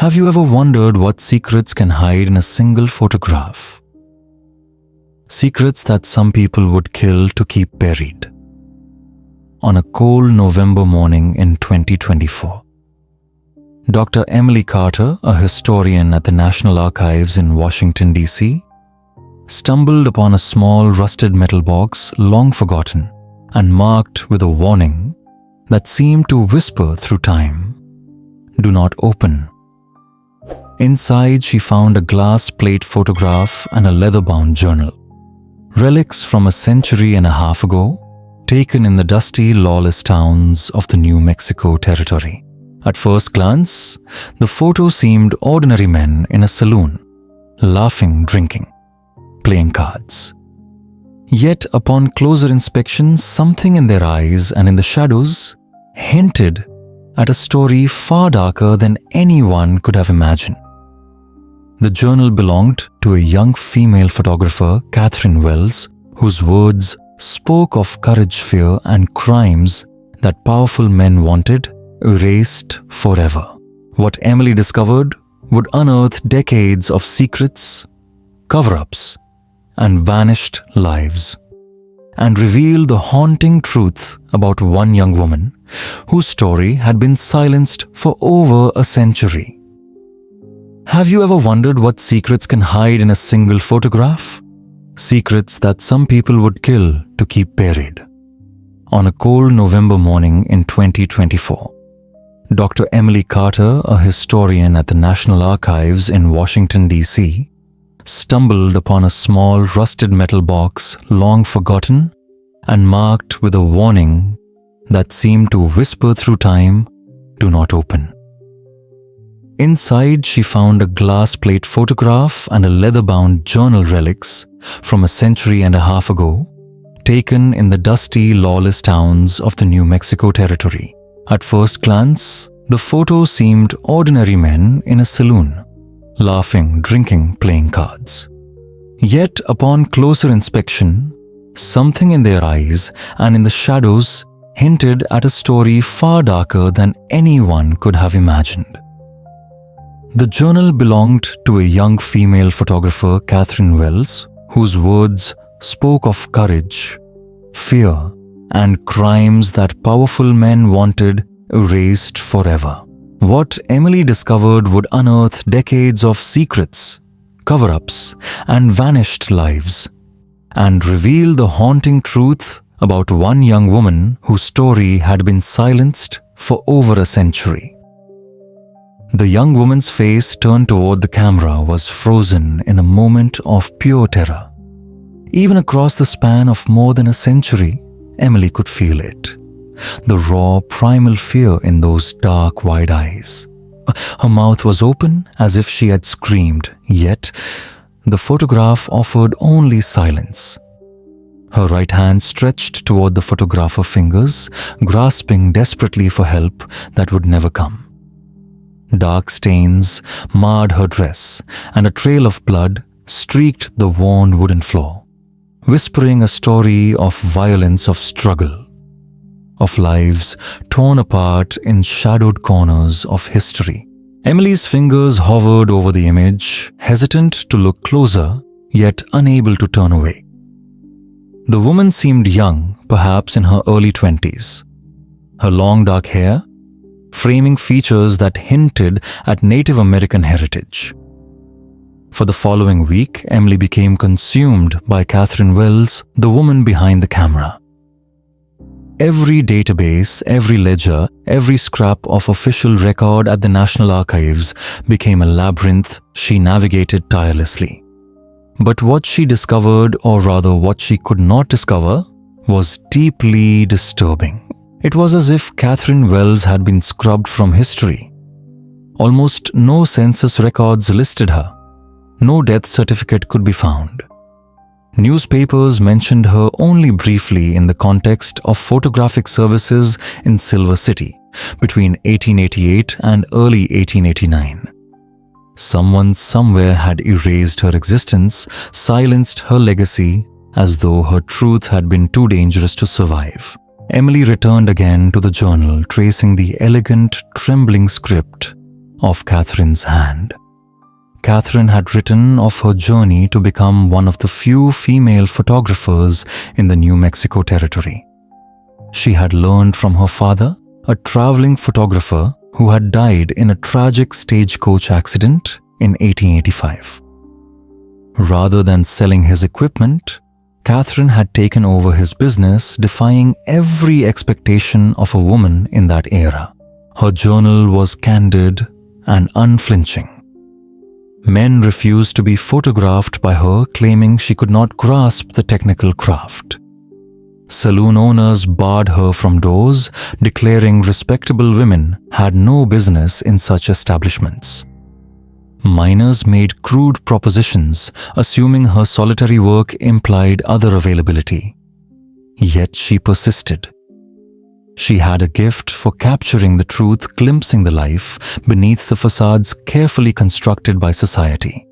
Have you ever wondered what secrets can hide in a single photograph? Secrets that some people would kill to keep buried. On a cold November morning in 2024, Dr. Emily Carter, a historian at the National Archives in Washington, D.C., stumbled upon a small rusted metal box long forgotten and marked with a warning that seemed to whisper through time, "Do not open." Inside, she found a glass plate photograph and a leather-bound journal. Relics from a century and a half ago, taken in the dusty, lawless towns of the New Mexico territory. At first glance, the photo seemed ordinary men in a saloon, laughing, drinking, playing cards. Yet upon closer inspection, something in their eyes and in the shadows hinted at a story far darker than anyone could have imagined. The journal belonged to a young female photographer, Catherine Wells, whose words spoke of courage, fear, and crimes that powerful men wanted erased forever. What Emily discovered would unearth decades of secrets, cover-ups, and vanished lives, and reveal the haunting truth about one young woman whose story had been silenced for over a century. Have you ever wondered what secrets can hide in a single photograph? Secrets that some people would kill to keep buried. On a cold November morning in 2024, Dr. Emily Carter, a historian at the National Archives in Washington, D.C., stumbled upon a small rusted metal box long forgotten and marked with a warning that seemed to whisper through time, "Do not open." Inside, she found a glass plate photograph and a leather-bound journal relics from a century and a half ago, taken in the dusty, lawless towns of the New Mexico territory. At first glance, the photo seemed ordinary men in a saloon, laughing, drinking, playing cards. Yet upon closer inspection, something in their eyes and in the shadows hinted at a story far darker than anyone could have imagined. The journal belonged to a young female photographer, Catherine Wells, whose words spoke of courage, fear, and crimes that powerful men wanted erased forever. What Emily discovered would unearth decades of secrets, cover-ups, and vanished lives, and reveal the haunting truth about one young woman whose story had been silenced for over a century. The young woman's face turned toward the camera was frozen in a moment of pure terror. Even across the span of more than a century, Emily could feel it. The raw, primal fear in those dark, wide eyes. Her mouth was open as if she had screamed, yet the photograph offered only silence. Her right hand stretched toward the photographer's fingers, grasping desperately for help that would never come. Dark stains marred her dress, and a trail of blood streaked the worn wooden floor, whispering a story of violence, of struggle, of lives torn apart in shadowed corners of history. Emily's fingers hovered over the image, hesitant to look closer, yet unable to turn away. The woman seemed young, perhaps in her early 20s. Her long dark hair, framing features that hinted at Native American heritage. For the following week, Emily became consumed by Catherine Wells, the woman behind the camera. Every database, every ledger, every scrap of official record at the National Archives became a labyrinth she navigated tirelessly. But what she discovered, or rather what she could not discover, was deeply disturbing. It was as if Catherine Wells had been scrubbed from history. Almost no census records listed her. No death certificate could be found. Newspapers mentioned her only briefly in the context of photographic services in Silver City between 1888 and early 1889. Someone somewhere had erased her existence, silenced her legacy, as though her truth had been too dangerous to survive. Emily returned again to the journal, tracing the elegant, trembling script of Catherine's hand. Catherine had written of her journey to become one of the few female photographers in the New Mexico territory. She had learned from her father, a traveling photographer who had died in a tragic stagecoach accident in 1885. Rather than selling his equipment, Catherine had taken over his business, defying every expectation of a woman in that era. Her journal was candid and unflinching. Men refused to be photographed by her, claiming she could not grasp the technical craft. Saloon owners barred her from doors, declaring respectable women had no business in such establishments. Minors made crude propositions, assuming her solitary work implied other availability. Yet she persisted. She had a gift for capturing the truth, glimpsing the life beneath the facades carefully constructed by society.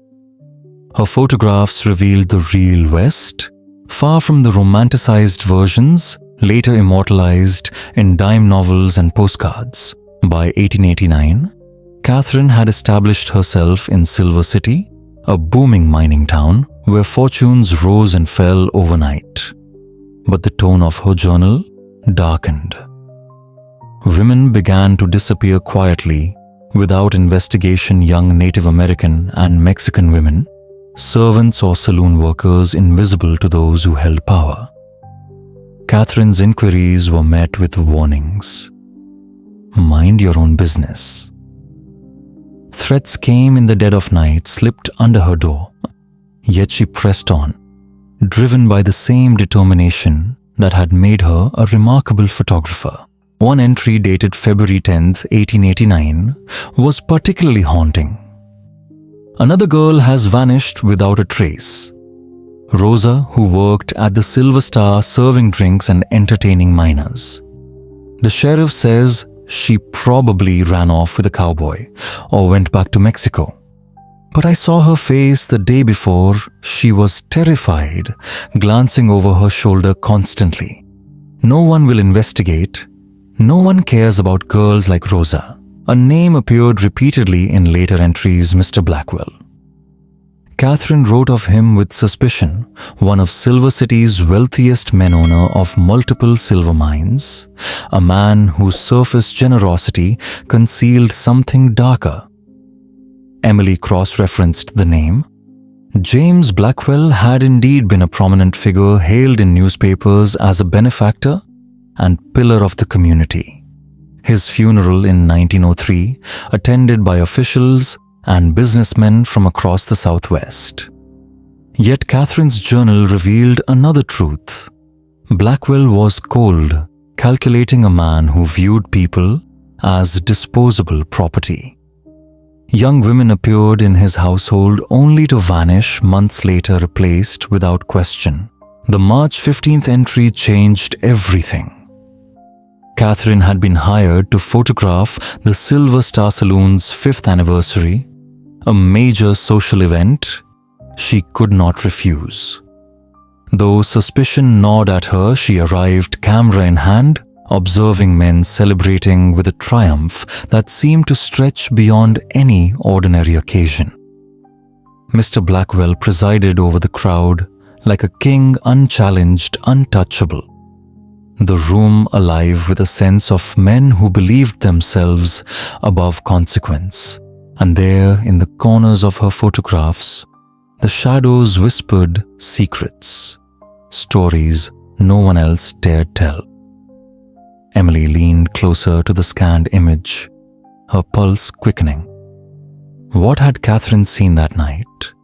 Her photographs revealed the real West, far from the romanticized versions later immortalized in dime novels and postcards. By 1889, Catherine had established herself in Silver City, a booming mining town where fortunes rose and fell overnight. But the tone of her journal darkened. Women began to disappear quietly, without investigation. Young Native American and Mexican women, servants or saloon workers invisible to those who held power. Catherine's inquiries were met with warnings. Mind your own business. Threats came in the dead of night, slipped under her door. Yet she pressed on, driven by the same determination that had made her a remarkable photographer. One entry dated February 10, 1889, was particularly haunting. Another girl has vanished without a trace. Rosa, who worked at the Silver Star serving drinks and entertaining minors. The sheriff says she probably ran off with a cowboy or went back to Mexico. But I saw her face the day before. She was terrified, glancing over her shoulder constantly. No one will investigate. No one cares about girls like Rosa. A name appeared repeatedly in later entries, Mr. Blackwell. Catherine wrote of him with suspicion, one of Silver City's wealthiest men, owner of multiple silver mines, a man whose surface generosity concealed something darker. Emily cross-referenced the name. James Blackwell had indeed been a prominent figure, hailed in newspapers as a benefactor and pillar of the community. His funeral in 1903, attended by officials and businessmen from across the Southwest. Yet Catherine's journal revealed another truth. Blackwell was cold, calculating, a man who viewed people as disposable property. Young women appeared in his household only to vanish months later, replaced without question. The March 15th entry changed everything. Catherine had been hired to photograph the Silver Star Saloon's 5th anniversary, a major social event she could not refuse. Though suspicion gnawed at her, she arrived camera in hand, observing men celebrating with a triumph that seemed to stretch beyond any ordinary occasion. Mr. Blackwell presided over the crowd like a king, unchallenged, untouchable. The room alive with a sense of men who believed themselves above consequence. And there, in the corners of her photographs, the shadows whispered secrets, stories no one else dared tell. Emily leaned closer to the scanned image, her pulse quickening. What had Catherine seen that night?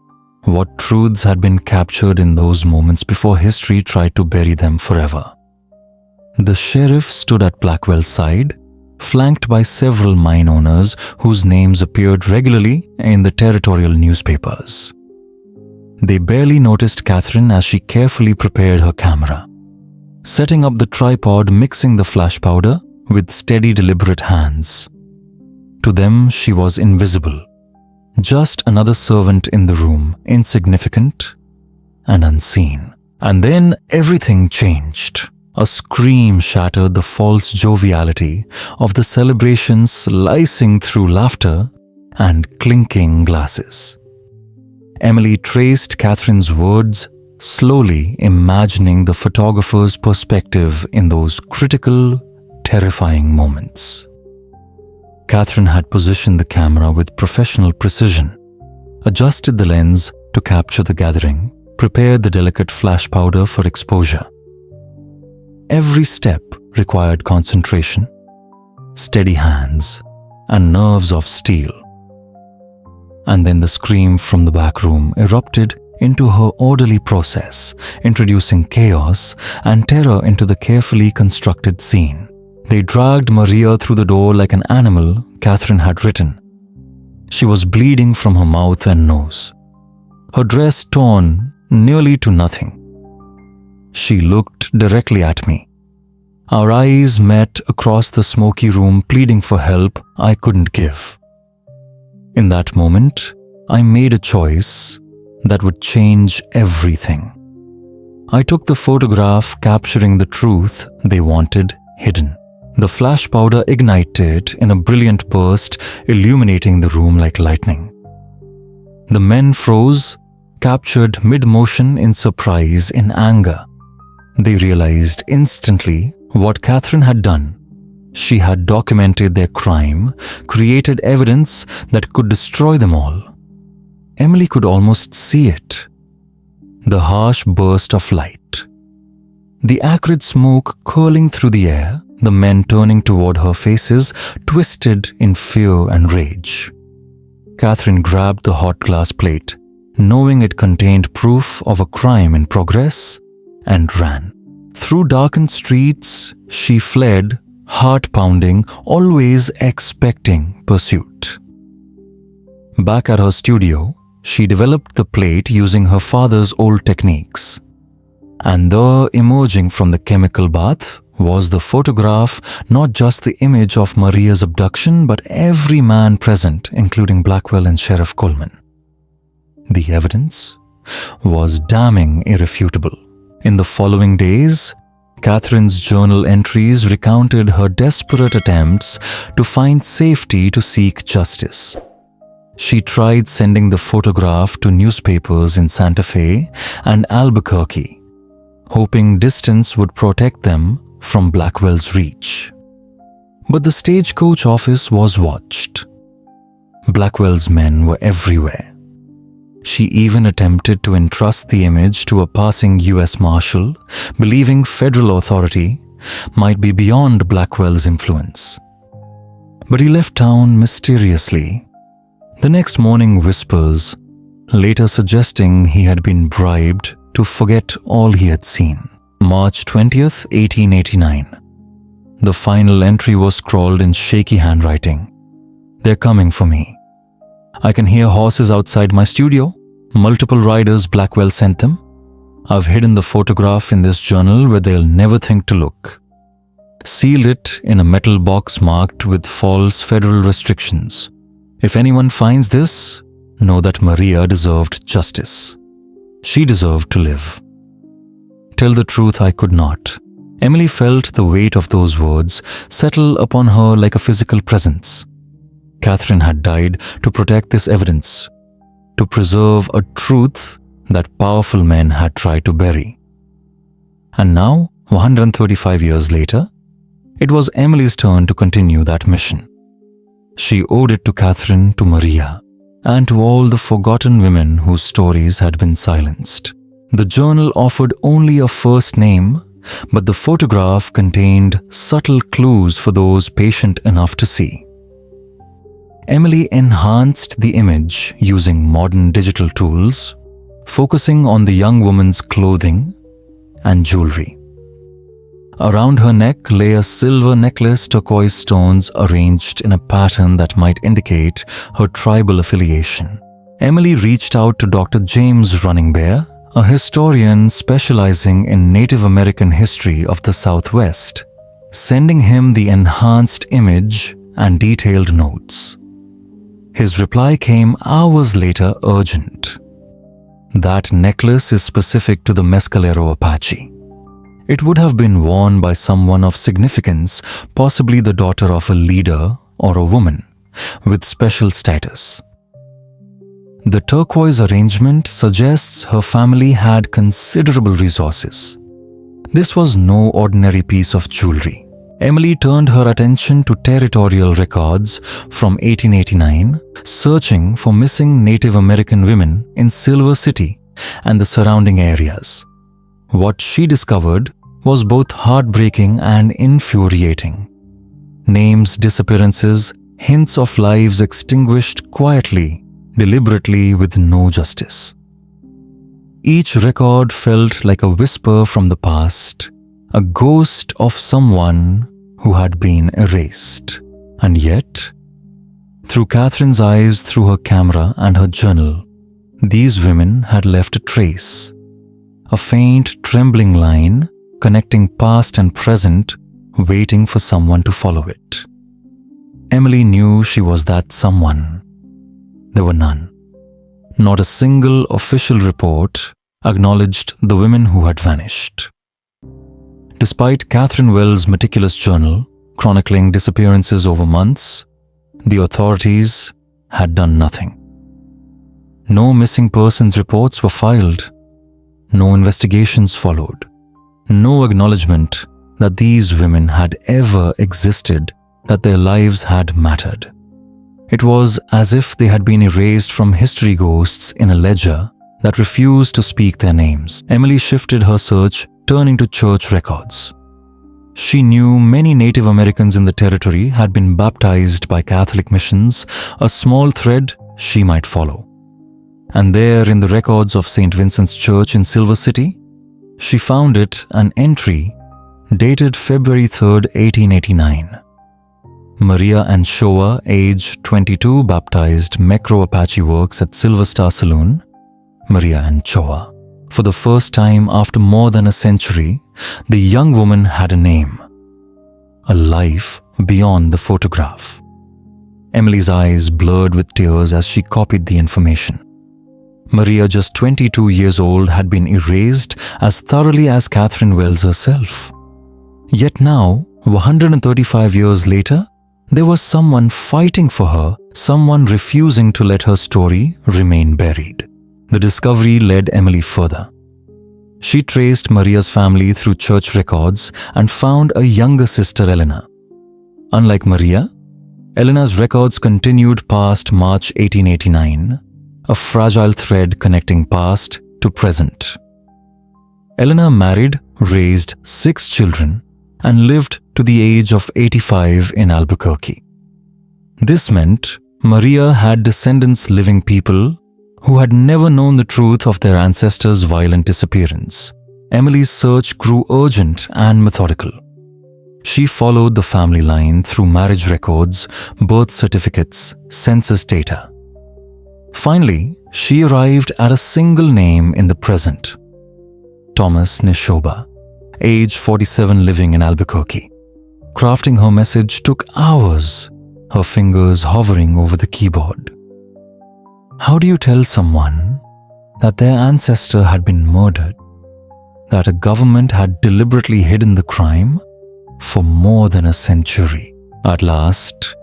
What truths had been captured in those moments before history tried to bury them forever? The sheriff stood at Blackwell's side, flanked by several mine owners whose names appeared regularly in the territorial newspapers. They barely noticed Catherine as she carefully prepared her camera, setting up the tripod, mixing the flash powder with steady, deliberate hands. To them, she was invisible, just another servant in the room, insignificant and unseen. And then everything changed. A scream shattered the false joviality of the celebration, slicing through laughter and clinking glasses. Emily traced Catherine's words, slowly imagining the photographer's perspective in those critical, terrifying moments. Catherine had positioned the camera with professional precision, adjusted the lens to capture the gathering, prepared the delicate flash powder for exposure. Every step required concentration, steady hands, and nerves of steel. And then the scream from the back room erupted into her orderly process, introducing chaos and terror into the carefully constructed scene. They dragged Maria through the door like an animal Catherine had written. She was bleeding from her mouth and nose, her dress torn nearly to nothing. She looked directly at me. Our eyes met across the smoky room, pleading for help I couldn't give. In that moment, I made a choice that would change everything. I took the photograph capturing the truth they wanted hidden. The flash powder ignited in a brilliant burst, illuminating the room like lightning. The men froze, captured mid-motion in surprise, in anger. They realized instantly what Catherine had done. She had documented their crime, created evidence that could destroy them all. Emily could almost see it. The harsh burst of light, the acrid smoke curling through the air, the men turning toward her faces, twisted in fear and rage. Catherine grabbed the hot glass plate, knowing it contained proof of a crime in progress, and ran. Through darkened streets, she fled, heart pounding, always expecting pursuit. Back at her studio, she developed the plate using her father's old techniques. And there, emerging from the chemical bath, was the photograph, not just the image of Maria's abduction, but every man present, including Blackwell and Sheriff Coleman. The evidence was damning irrefutable. In the following days, Catherine's journal entries recounted her desperate attempts to find safety to seek justice. She tried sending the photograph to newspapers in Santa Fe and Albuquerque, hoping distance would protect them from Blackwell's reach. But the stagecoach office was watched. Blackwell's men were everywhere. She even attempted to entrust the image to a passing U.S. Marshal, believing federal authority might be beyond Blackwell's influence. But he left town mysteriously. The next morning, whispers, later suggesting he had been bribed to forget all he had seen. March 20th, 1889. The final entry was scrawled in shaky handwriting. "They're coming for me. I can hear horses outside my studio. Multiple riders Blackwell sent them. I've hidden the photograph in this journal where they'll never think to look. Sealed it in a metal box marked with false federal restrictions. If anyone finds this, know that Maria deserved justice. She deserved to live." Tell the truth, I could not. Emily felt the weight of those words settle upon her like a physical presence. Catherine had died to protect this evidence, to preserve a truth that powerful men had tried to bury. And now, 135 years later, it was Emily's turn to continue that mission. She owed it to Catherine, to Maria, and to all the forgotten women whose stories had been silenced. The journal offered only a first name, but the photograph contained subtle clues for those patient enough to see. Emily enhanced the image using modern digital tools, focusing on the young woman's clothing and jewelry. Around her neck lay a silver necklace, turquoise stones arranged in a pattern that might indicate her tribal affiliation. Emily reached out to Dr. James Running Bear, a historian specializing in Native American history of the Southwest, sending him the enhanced image and detailed notes. His reply came hours later, urgent. That necklace is specific to the Mescalero Apache. It would have been worn by someone of significance, possibly the daughter of a leader or a woman, with special status. The turquoise arrangement suggests her family had considerable resources. This was no ordinary piece of jewelry. Emily turned her attention to territorial records from 1889, searching for missing Native American women in Silver City and the surrounding areas. What she discovered was both heartbreaking and infuriating. Names, disappearances, hints of lives extinguished quietly, deliberately, with no justice. Each record felt like a whisper from the past, a ghost of someone who had been erased. And yet, through Catherine's eyes, through her camera and her journal, these women had left a trace, a faint, trembling line connecting past and present, waiting for someone to follow it. Emily knew she was that someone. There were none. Not a single official report acknowledged the women who had vanished. Despite Catherine Wells' meticulous journal, chronicling disappearances over months, the authorities had done nothing. No missing persons reports were filed. No investigations followed. No acknowledgement that these women had ever existed, that their lives had mattered. It was as if they had been erased from history ghosts in a ledger that refused to speak their names. Emily shifted her search, turning to church records. She knew many Native Americans in the territory had been baptized by Catholic missions, a small thread she might follow. And there in the records of St. Vincent's Church in Silver City, she found an entry dated February 3, 1889. Maria and Shoah, age 22, baptized Mecro Apache works at Silver Star Saloon. Maria and Shoah. For the first time after more than a century, the young woman had a name, a life beyond the photograph. Emily's eyes blurred with tears as she copied the information. Maria, just 22 years old, had been erased as thoroughly as Catherine Wells herself. Yet now, 135 years later, there was someone fighting for her, someone refusing to let her story remain buried. The discovery led Emily further. She traced Maria's family through church records and found a younger sister, Elena. Unlike Maria, Elena's records continued past March 1889, a fragile thread connecting past to present. Elena married, raised 6 children, and lived to the age of 85 in Albuquerque. This meant Maria had descendants, living people who had never known the truth of their ancestors' violent disappearance. Emily's search grew urgent and methodical. She followed the family line through marriage records, birth certificates, census data. Finally, she arrived at a single name in the present: Thomas Nishoba, age 47, living in Albuquerque. Crafting her message took hours, her fingers hovering over the keyboard. How do you tell someone that their ancestor had been murdered, that a government had deliberately hidden the crime for more than a century? At last,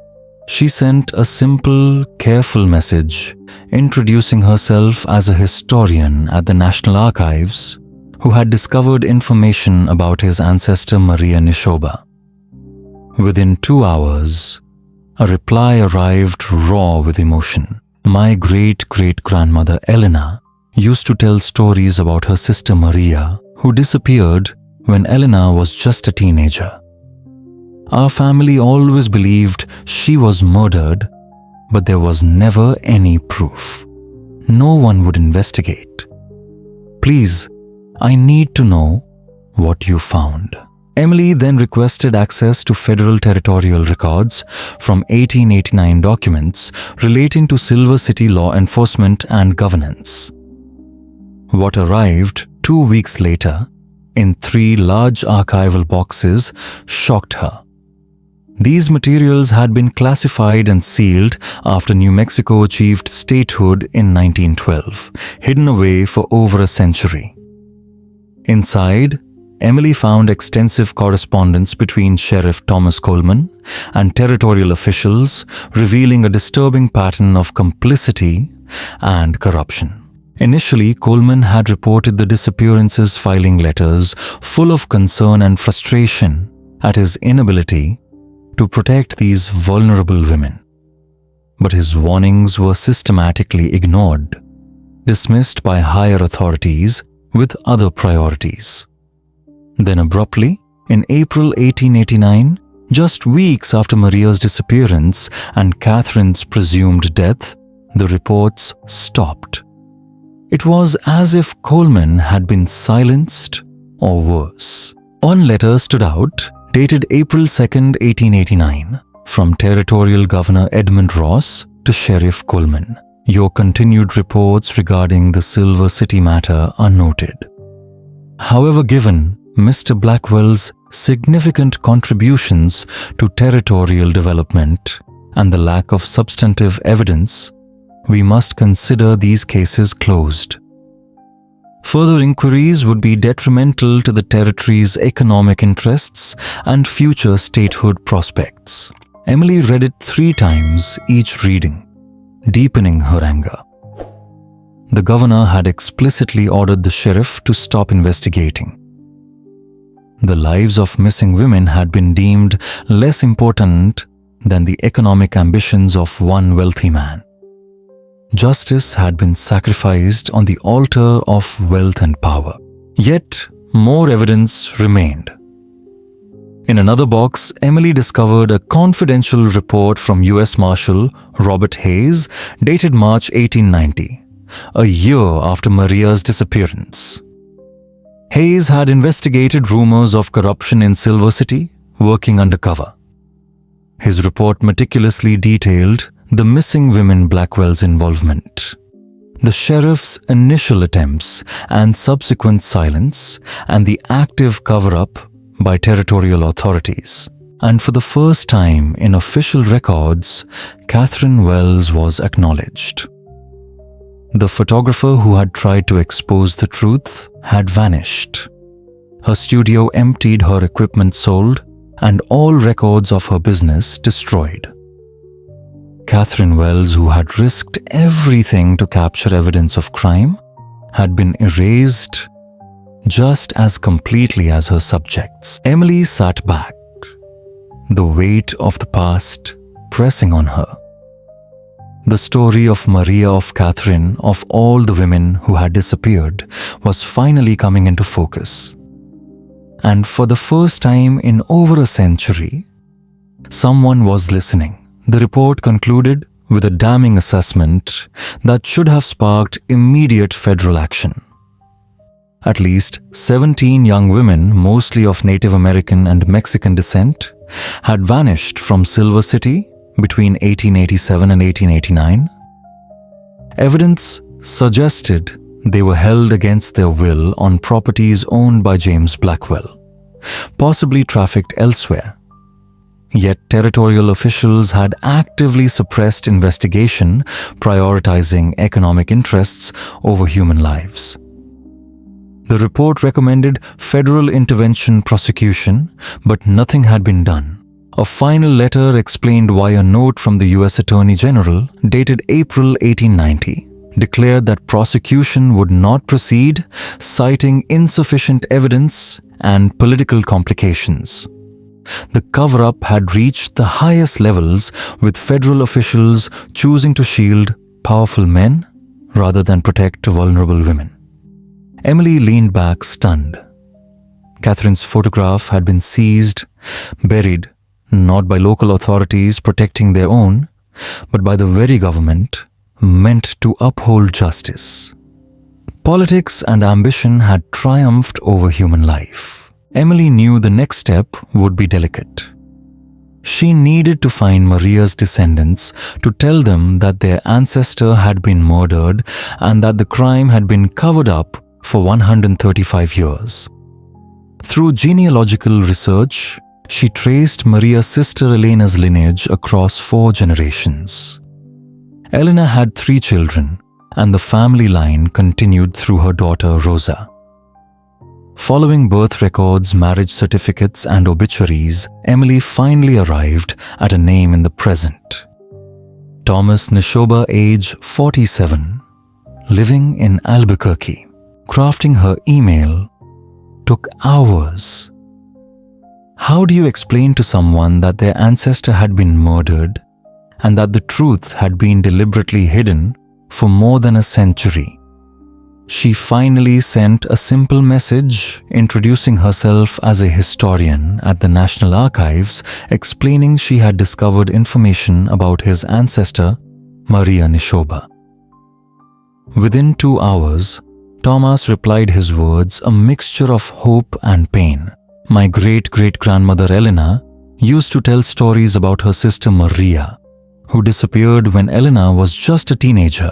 she sent a simple, careful message introducing herself as a historian at the National Archives who had discovered information about his ancestor Maria Nishoba. Within 2 hours, a reply arrived raw with emotion. My great-great-grandmother Elena used to tell stories about her sister Maria, who disappeared when Elena was just a teenager. Our family always believed she was murdered, but there was never any proof. No one would investigate. Please, I need to know what you found. Emily then requested access to federal territorial records from 1889 documents relating to Silver City law enforcement and governance. What arrived 2 weeks later in 3 large archival boxes shocked her. These materials had been classified and sealed after New Mexico achieved statehood in 1912, hidden away for over a century. Inside, Emily found extensive correspondence between Sheriff Thomas Coleman and territorial officials, revealing a disturbing pattern of complicity and corruption. Initially, Coleman had reported the disappearances, filing letters full of concern and frustration at his inability to protect these vulnerable women. But his warnings were systematically ignored, dismissed by higher authorities with other priorities. Then abruptly, in April 1889, just weeks after Maria's disappearance and Catherine's presumed death, the reports stopped. It was as if Coleman had been silenced, or worse. One letter stood out, dated April 2, 1889, from Territorial Governor Edmund Ross to Sheriff Coleman. Your continued reports regarding the Silver City matter are noted. However, given Mr. Blackwell's significant contributions to territorial development and the lack of substantive evidence, we must consider these cases closed. Further inquiries would be detrimental to the territory's economic interests and future statehood prospects. Emily read it 3 times each reading, deepening her anger. The governor had explicitly ordered the sheriff to stop investigating. The lives of missing women had been deemed less important than the economic ambitions of one wealthy man. Justice had been sacrificed on the altar of wealth and power. Yet, more evidence remained. In another box, Emily discovered a confidential report from U.S. Marshal Robert Hayes, dated March 1890, a year after Maria's disappearance. Hayes had investigated rumors of corruption in Silver City, working undercover. His report meticulously detailed the missing women Blackwell's involvement, the sheriff's initial attempts and subsequent silence, and the active cover-up by territorial authorities. And for the first time in official records, Catherine Wells was acknowledged. The photographer who had tried to expose the truth had vanished. Her studio emptied, her equipment sold, and all records of her business destroyed. Catherine Wells, who had risked everything to capture evidence of crime, had been erased just as completely as her subjects. Emily sat back, the weight of the past pressing on her. The story of Maria, of Catherine, of all the women who had disappeared was finally coming into focus. And for the first time in over a century, someone was listening. The report concluded with a damning assessment that should have sparked immediate federal action. At least 17 young women, mostly of Native American and Mexican descent, had vanished from Silver City between 1887 and 1889. Evidence suggested they were held against their will on properties owned by James Blackwell, possibly trafficked elsewhere. Yet territorial officials had actively suppressed investigation, prioritizing economic interests over human lives. The report recommended federal intervention prosecution, but nothing had been done. A final letter explained why a note from the U.S. Attorney General, dated April 1890, declared that prosecution would not proceed, citing insufficient evidence and political complications. The cover-up had reached the highest levels, with federal officials choosing to shield powerful men rather than protect vulnerable women. Emily leaned back, stunned. Catherine's photograph had been seized, buried, not by local authorities protecting their own, but by the very government meant to uphold justice. Politics and ambition had triumphed over human life. Emily knew the next step would be delicate. She needed to find Maria's descendants to tell them that their ancestor had been murdered and that the crime had been covered up for 135 years. Through genealogical research, she traced Maria's sister Elena's lineage across 4 generations. Elena had 3 children, and the family line continued through her daughter Rosa. Following birth records, marriage certificates, and obituaries, Emily finally arrived at a name in the present. Thomas Nishoba, age 47, living in Albuquerque. Crafting her email took hours. How do you explain to someone that their ancestor had been murdered and that the truth had been deliberately hidden for more than a century? She finally sent a simple message introducing herself as a historian at the National Archives, explaining she had discovered information about his ancestor, Maria Nishoba. Within 2 hours, Thomas replied his words a mixture of hope and pain. My great-great-grandmother Elena used to tell stories about her sister Maria, who disappeared when Elena was just a teenager.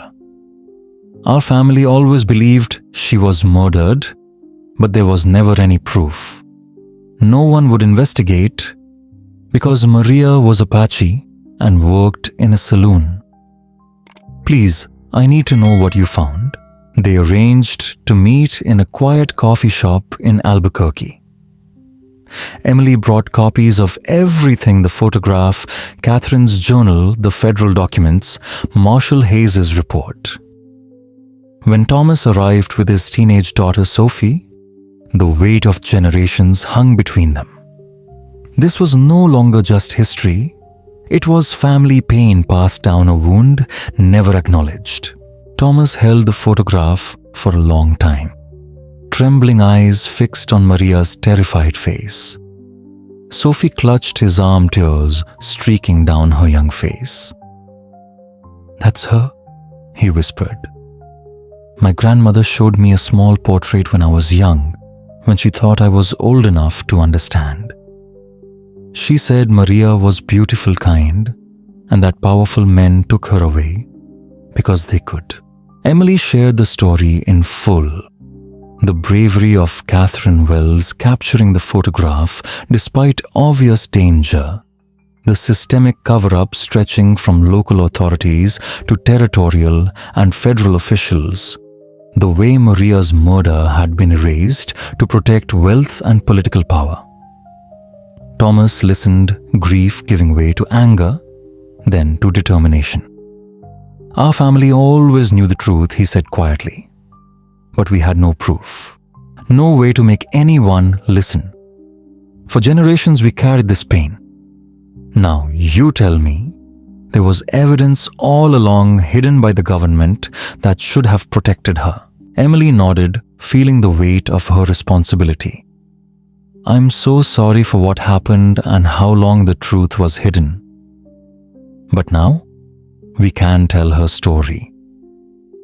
Our family always believed she was murdered, but there was never any proof. No one would investigate because Maria was Apache and worked in a saloon. Please, I need to know what you found. They arranged to meet in a quiet coffee shop in Albuquerque. Emily brought copies of everything: the photograph, Catherine's journal, the federal documents, Marshall Hayes' report. When Thomas arrived with his teenage daughter Sophie, the weight of generations hung between them. This was no longer just history. It was family pain passed down a wound never acknowledged. Thomas held the photograph for a long time, trembling eyes fixed on Maria's terrified face. Sophie clutched his arm, tears streaking down her young face. "That's her," he whispered. "My grandmother showed me a small portrait when I was young, when she thought I was old enough to understand. She said Maria was beautiful, kind, and that powerful men took her away because they could." Emily shared the story in full. The bravery of Catherine Wells capturing the photograph despite obvious danger. The systemic cover-up stretching from local authorities to territorial and federal officials. The way Maria's murder had been erased to protect wealth and political power. Thomas listened, grief giving way to anger, then to determination. "Our family always knew the truth," he said quietly. "But we had no proof. No way to make anyone listen. For generations we carried this pain. Now you tell me there was evidence all along hidden by the government that should have protected her." Emily nodded, feeling the weight of her responsibility. "I'm so sorry for what happened and how long the truth was hidden. But now, we can tell her story.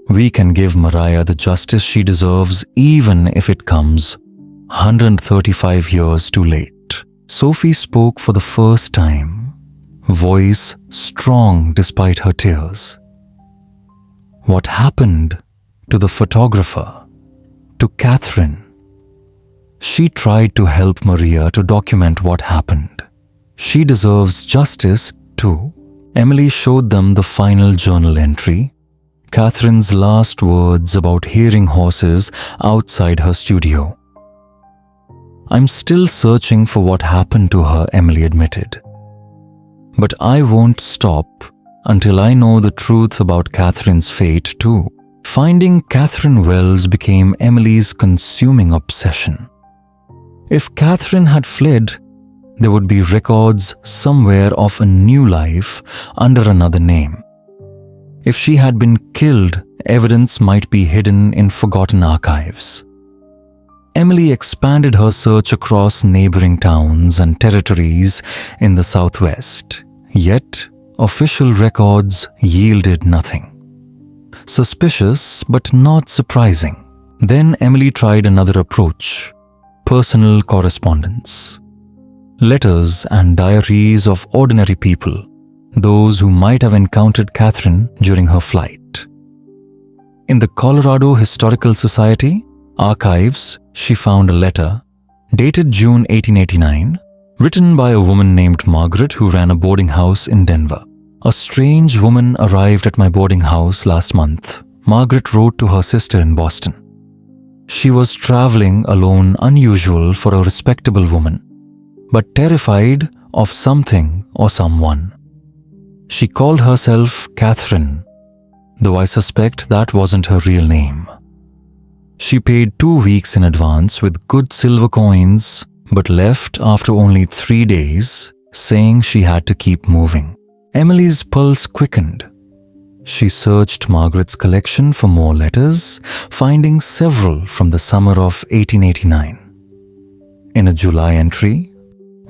We can give Maria the justice she deserves, even if it comes 135 years too late." Sophie spoke for the first time, voice strong despite her tears. "What happened to the photographer, to Catherine? She tried to help Maria to document what happened. She deserves justice too." Emily showed them the final journal entry, Catherine's last words about hearing horses outside her studio. "I'm still searching for what happened to her," Emily admitted. "But I won't stop until I know the truth about Catherine's fate too." Finding Catherine Wells became Emily's consuming obsession. If Catherine had fled, there would be records somewhere of a new life under another name. If she had been killed, evidence might be hidden in forgotten archives. Emily expanded her search across neighboring towns and territories in the Southwest. Yet, official records yielded nothing. Suspicious, but not surprising. Then Emily tried another approach: personal correspondence. Letters and diaries of ordinary people, those who might have encountered Catherine during her flight. In the Colorado Historical Society archives, she found a letter dated June 1889, written by a woman named Margaret who ran a boarding house in Denver. "A strange woman arrived at my boarding house last month," Margaret wrote to her sister in Boston. She was traveling alone, unusual for a respectable woman, but terrified of something or someone. She called herself Catherine, though I suspect that wasn't her real name. She paid 2 weeks in advance with good silver coins, but left after only 3 days, saying she had to keep moving. Emily's pulse quickened. She searched Margaret's collection for more letters, finding several from the summer of 1889. In a July entry,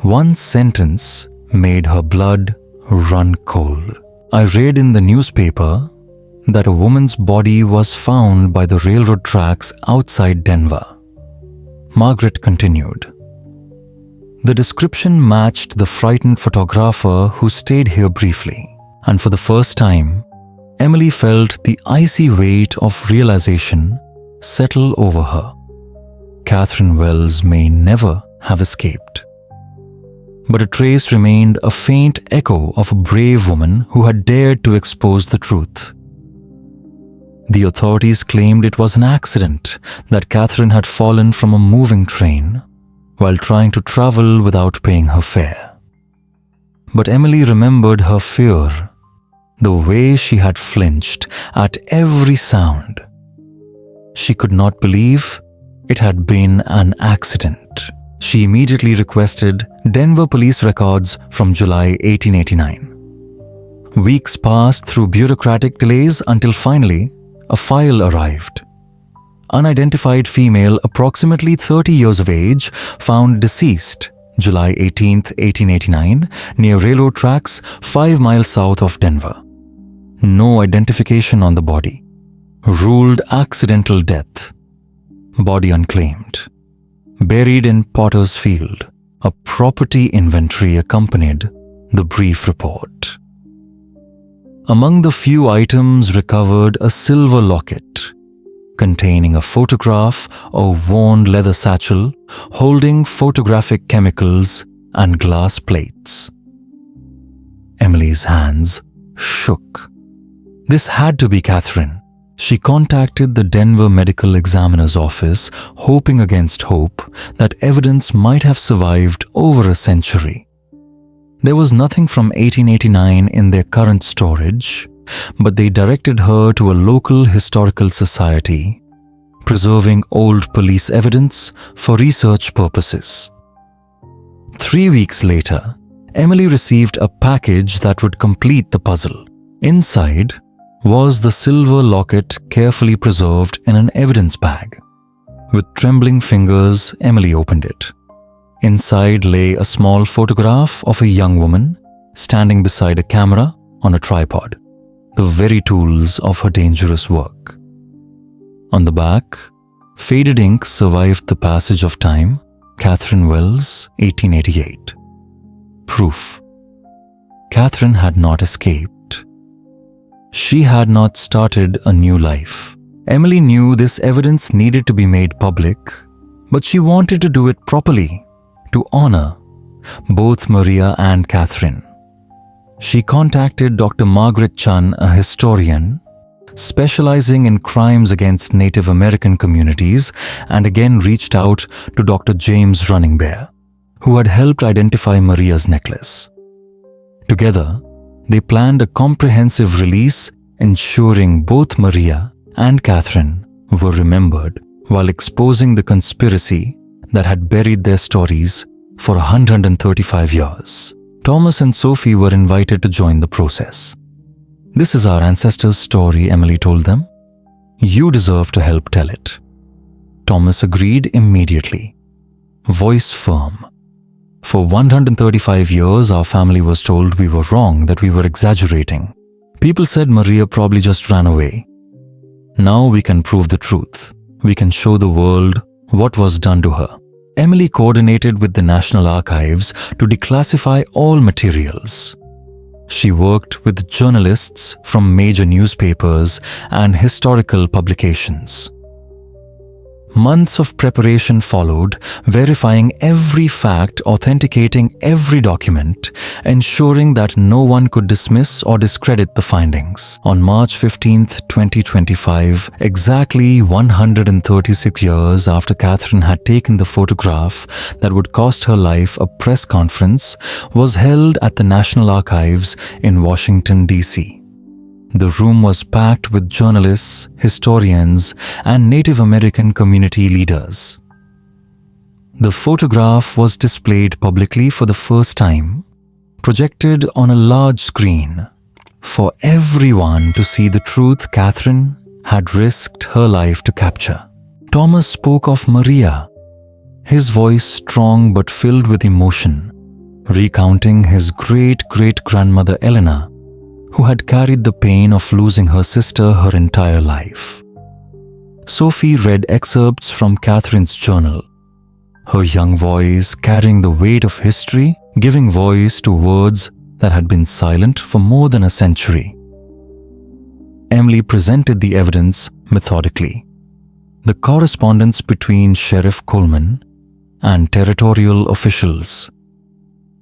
one sentence made her blood run cold. I read in the newspaper that a woman's body was found by the railroad tracks outside Denver. Margaret continued. The description matched the frightened photographer who stayed here briefly, and for the first time, Emily felt the icy weight of realization settle over her. Catherine Wells may never have escaped. But a trace remained, a faint echo of a brave woman who had dared to expose the truth. The authorities claimed it was an accident, that Catherine had fallen from a moving train while trying to travel without paying her fare. But Emily remembered her fear, the way she had flinched at every sound. She could not believe it had been an accident. She immediately requested Denver police records from July 1889. Weeks passed through bureaucratic delays until finally a file arrived. Unidentified female, approximately 30 years of age, found deceased July 18, 1889, near railroad tracks 5 miles south of Denver. No identification on the body. Ruled accidental death. Body unclaimed. Buried in Potter's Field. A property inventory accompanied the brief report. Among the few items recovered, a silver locket containing a photograph, a worn leather satchel holding photographic chemicals and glass plates. Emily's hands shook. This had to be Catherine. She contacted the Denver Medical Examiner's office, hoping against hope that evidence might have survived over a century. There was nothing from 1889 in their current storage, but they directed her to a local historical society, preserving old police evidence for research purposes. 3 weeks later, Emily received a package that would complete the puzzle. Inside was the silver locket carefully preserved in an evidence bag. With trembling fingers, Emily opened it. Inside lay a small photograph of a young woman standing beside a camera on a tripod, the very tools of her dangerous work. On the back, faded ink survived the passage of time. Catherine Wells, 1888. Proof. Catherine had not escaped. She had not started a new life. Emily knew this evidence needed to be made public, but she wanted to do it properly, to honor both Maria and Catherine. She contacted Dr. Margaret Chun, a historian specializing in crimes against Native American communities, and again reached out to Dr. James Running Bear, who had helped identify Maria's necklace. Together, they planned a comprehensive release, ensuring both Maria and Catherine were remembered while exposing the conspiracy that had buried their stories for 135 years. Thomas and Sophie were invited to join the process. "This is our ancestors' story," Emily told them. "You deserve to help tell it." Thomas agreed immediately, voice firm. For 135 years, our family was told we were wrong, that we were exaggerating. People said Maria probably just ran away. Now we can prove the truth. We can show the world what was done to her. Emily coordinated with the National Archives to declassify all materials. She worked with journalists from major newspapers and historical publications. Months of preparation followed, verifying every fact, authenticating every document, ensuring that no one could dismiss or discredit the findings. On March 15, 2025, exactly 136 years after Catherine had taken the photograph that would cost her life, a press conference was held at the National Archives in Washington, D.C. The room was packed with journalists, historians, and Native American community leaders. The photograph was displayed publicly for the first time, projected on a large screen, for everyone to see the truth Catherine had risked her life to capture. Thomas spoke of Maria, his voice strong but filled with emotion, recounting his great-great-grandmother Elena, who had carried the pain of losing her sister her entire life. Sophie read excerpts from Catherine's journal, her young voice carrying the weight of history, giving voice to words that had been silent for more than a century. Emily presented the evidence methodically. The correspondence between Sheriff Coleman and territorial officials,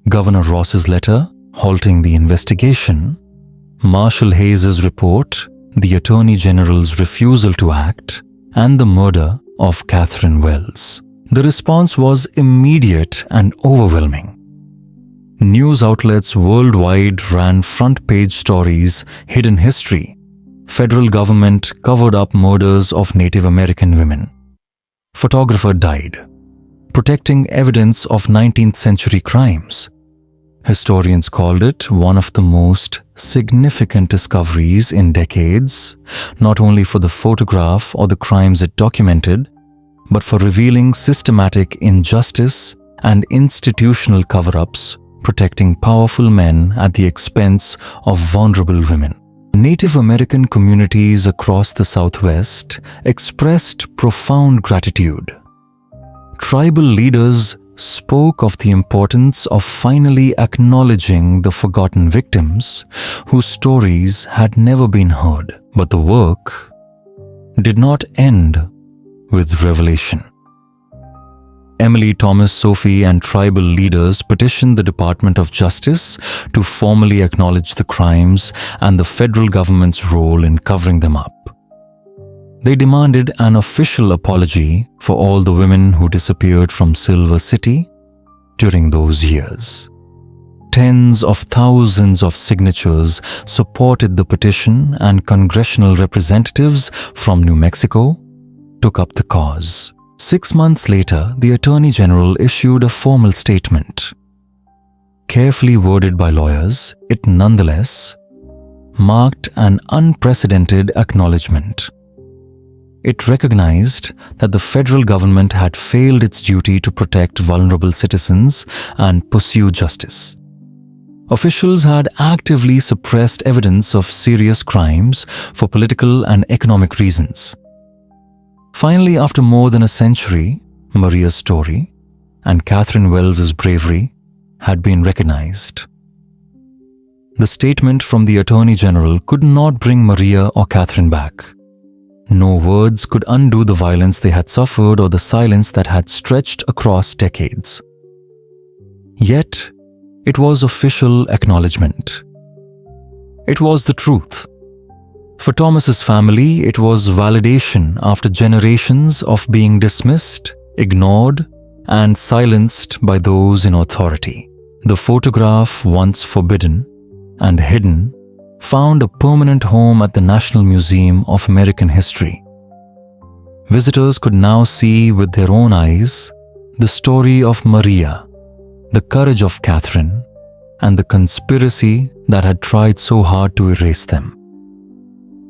Governor Ross's letter halting the investigation, Marshall Hayes's report, the Attorney General's refusal to act, and the murder of Catherine Wells. The response was immediate and overwhelming. News outlets worldwide ran front-page stories, hidden history. Federal government covered up murders of Native American women. Photographer died, protecting evidence of 19th century crimes. Historians called it one of the most significant discoveries in decades, not only for the photograph or the crimes it documented, but for revealing systematic injustice and institutional cover-ups protecting powerful men at the expense of vulnerable women. Native American communities across the Southwest expressed profound gratitude. Tribal leaders spoke of the importance of finally acknowledging the forgotten victims whose stories had never been heard. But the work did not end with revelation. Emily, Thomas, Sophie, and tribal leaders petitioned the Department of Justice to formally acknowledge the crimes and the federal government's role in covering them up. They demanded an official apology for all the women who disappeared from Silver City during those years. Tens of thousands of signatures supported the petition, and congressional representatives from New Mexico took up the cause. 6 months later, the Attorney General issued a formal statement. Carefully worded by lawyers, it nonetheless marked an unprecedented acknowledgement. It recognized that the federal government had failed its duty to protect vulnerable citizens and pursue justice. Officials had actively suppressed evidence of serious crimes for political and economic reasons. Finally, after more than a century, Maria's story and Catherine Wells's bravery had been recognized. The statement from the Attorney General could not bring Maria or Catherine back. No words could undo the violence they had suffered or the silence that had stretched across decades. Yet, it was official acknowledgement. It was the truth. For Thomas's family, it was validation after generations of being dismissed, ignored, and silenced by those in authority. The photograph, once forbidden and hidden, found a permanent home at the National Museum of American History. Visitors could now see with their own eyes the story of Maria, the courage of Catherine, and the conspiracy that had tried so hard to erase them.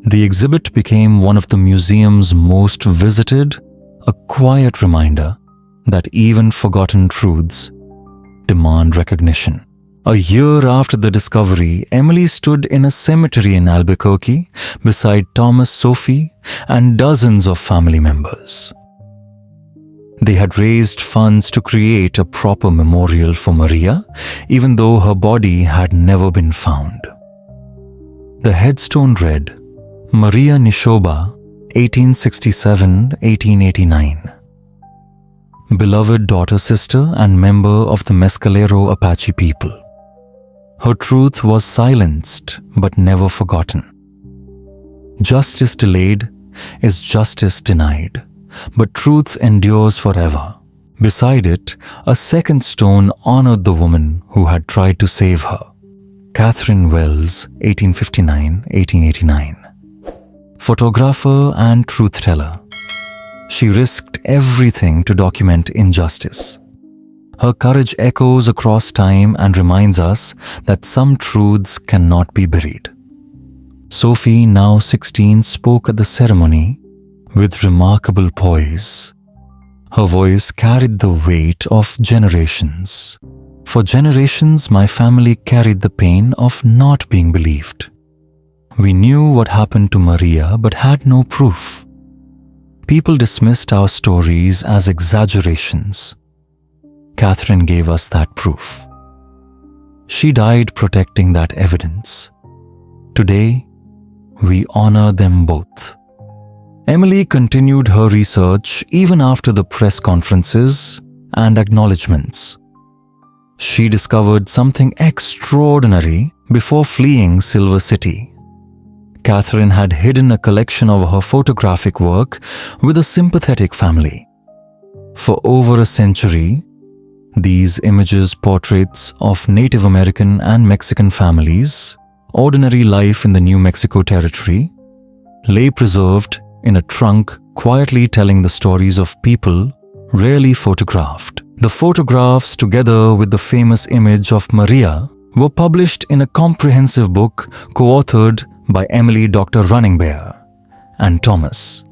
The exhibit became one of the museum's most visited, a quiet reminder that even forgotten truths demand recognition. A year after the discovery, Emily stood in a cemetery in Albuquerque beside Thomas, Sophie, and dozens of family members. They had raised funds to create a proper memorial for Maria, even though her body had never been found. The headstone read, Maria Nishoba, 1867-1889. beloved daughter, sister, and member of the Mescalero Apache people. Her truth was silenced but never forgotten. Justice delayed is justice denied, but truth endures forever. Beside it, a second stone honored the woman who had tried to save her. Catherine Wells, 1859-1889. Photographer and truth-teller. She risked everything to document injustice. Her courage echoes across time and reminds us that some truths cannot be buried. Sophie, now 16, spoke at the ceremony with remarkable poise. Her voice carried the weight of generations. For generations, my family carried the pain of not being believed. We knew what happened to Maria but had no proof. People dismissed our stories as exaggerations. Catherine gave us that proof. She died protecting that evidence. Today, we honor them both. Emily continued her research even after the press conferences and acknowledgements. She discovered something extraordinary before fleeing Silver City. Catherine had hidden a collection of her photographic work with a sympathetic family. For over a century, these images, portraits of Native American and Mexican families, ordinary life in the New Mexico Territory, lay preserved in a trunk, quietly telling the stories of people rarely photographed. The photographs, together with the famous image of Maria, were published in a comprehensive book co-authored by Emily Dr. Running Bear and Thomas.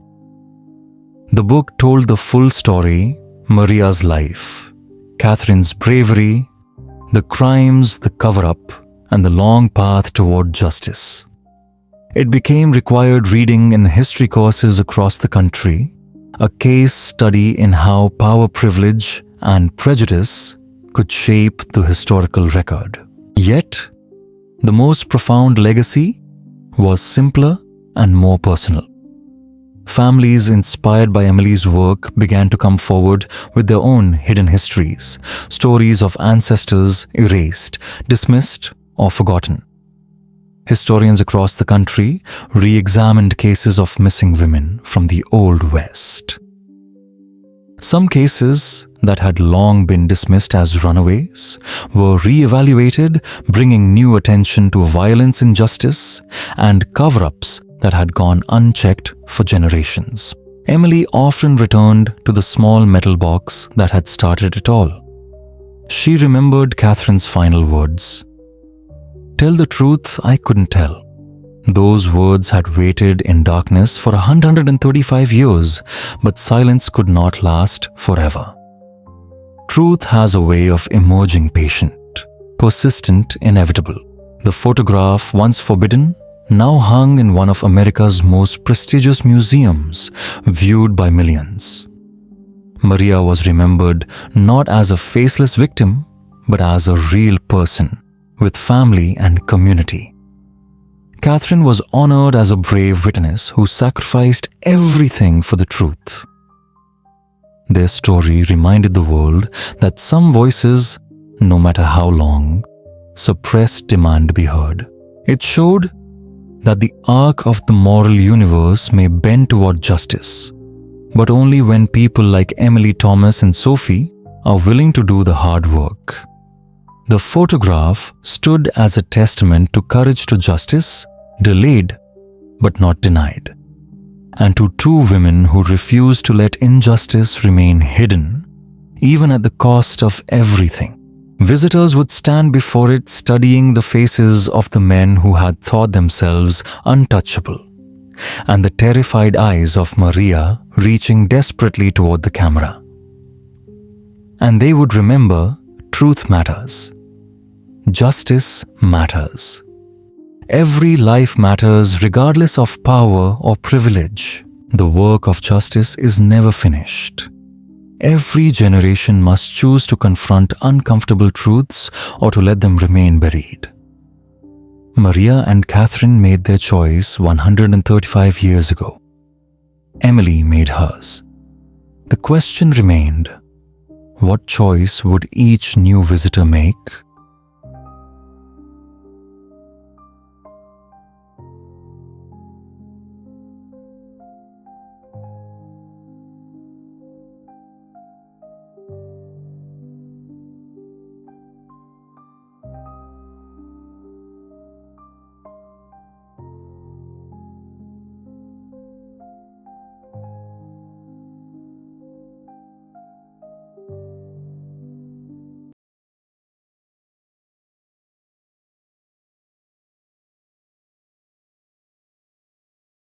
The book told the full story: Maria's life, Catherine's bravery, the crimes, the cover-up, and the long path toward justice. It became required reading in history courses across the country, a case study in how power, privilege, and prejudice could shape the historical record. Yet, the most profound legacy was simpler and more personal. Families inspired by Emily's work began to come forward with their own hidden histories, stories of ancestors erased, dismissed, or forgotten. Historians across the country re-examined cases of missing women from the Old West. Some cases that had long been dismissed as runaways were re-evaluated, bringing new attention to violence, injustice, and cover-ups that had gone unchecked for generations. Emily often returned to the small metal box that had started it all. She remembered Catherine's final words: "Tell the truth, I couldn't tell." Those words had waited in darkness for 135 years, but silence could not last forever. Truth has a way of emerging patient, persistent, inevitable. The photograph, once forbidden, now hung in one of America's most prestigious museums, viewed by millions. Maria was remembered not as a faceless victim, but as a real person, with family and community. Catherine was honored as a brave witness who sacrificed everything for the truth. Their story reminded the world that some voices, no matter how long, suppressed demand to be heard. It showed that the arc of the moral universe may bend toward justice, but only when people like Emily, Thomas, and Sophie are willing to do the hard work. The photograph stood as a testament to courage, to justice, delayed but not denied, and to two women who refused to let injustice remain hidden, even at the cost of everything. Visitors would stand before it, studying the faces of the men who had thought themselves untouchable, and the terrified eyes of Maria reaching desperately toward the camera. And they would remember, truth matters. Justice matters. Every life matters regardless of power or privilege. The work of justice is never finished. Every generation must choose to confront uncomfortable truths or to let them remain buried. Maria and Catherine made their choice 135 years ago. Emily made hers. The question remained, What choice would each new visitor make?